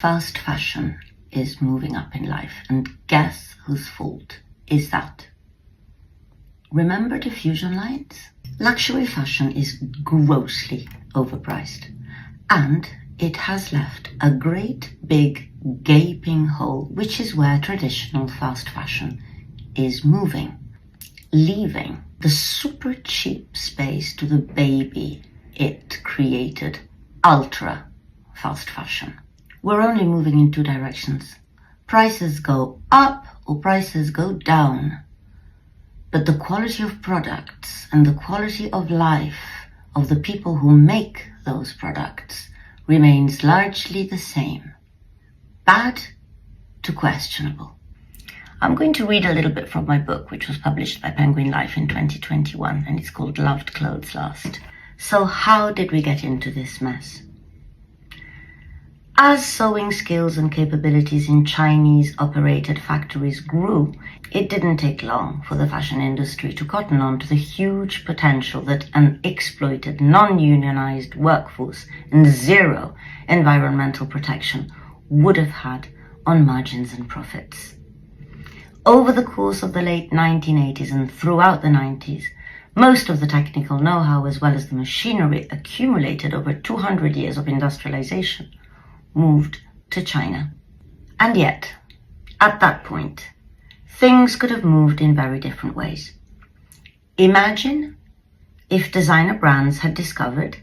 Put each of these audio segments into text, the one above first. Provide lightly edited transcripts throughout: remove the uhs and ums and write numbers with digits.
Fast fashion is moving up in life, and guess whose fault is that? Remember diffusion lines? Luxury fashion is grossly overpriced, and it has left a great big gaping hole, which is where traditional fast fashion is moving, leaving the super cheap space to the baby it created, ultra fast fashion. We're only moving in two directions. Prices go up or prices go down. But the quality of products and the quality of life of the people who make those products remains largely the same. Bad to questionable. I'm going to read a little bit from my book, which was published by Penguin Life in 2021, and it's called Loved Clothes Last. So how did we get into this mess? As sewing skills and capabilities in Chinese-operated factories grew, it didn't take long for the fashion industry to cotton on to the huge potential that an exploited, non-unionized workforce and zero environmental protection would have had on margins and profits. Over the course of the late 1980s and throughout the 90s, most of the technical know-how as well as the machinery accumulated over 200 years of industrialization moved to China. And yet, at that point, things could have moved in very different ways. Imagine if designer brands had discovered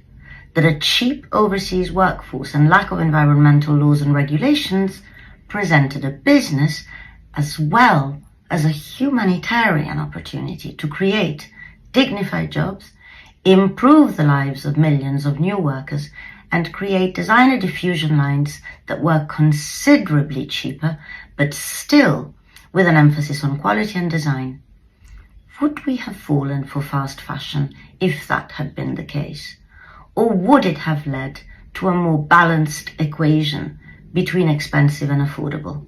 that a cheap overseas workforce and lack of environmental laws and regulations presented a business as well as a humanitarian opportunity to create dignified jobs, improve the lives of millions of new workers, and create designer diffusion lines that were considerably cheaper, but still with an emphasis on quality and design. Would we have fallen for fast fashion if that had been the case? Or would it have led to a more balanced equation between expensive and affordable?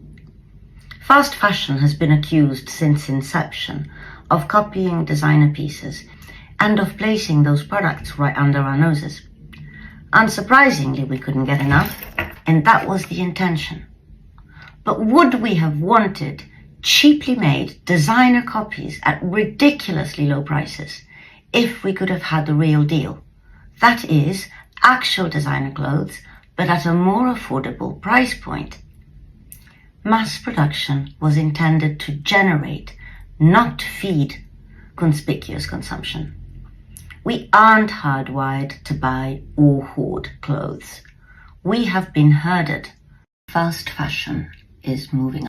Fast fashion has been accused since inception of copying designer pieces and of placing those products right under our noses. Unsurprisingly, we couldn't get enough, and that was the intention. But would we have wanted cheaply made designer copies at ridiculously low prices if we could have had the real deal? That is, actual designer clothes, but at a more affordable price point. Mass production was intended to generate, not feed, conspicuous consumption. We aren't hardwired to buy or hoard clothes. We have been herded. Fast fashion is moving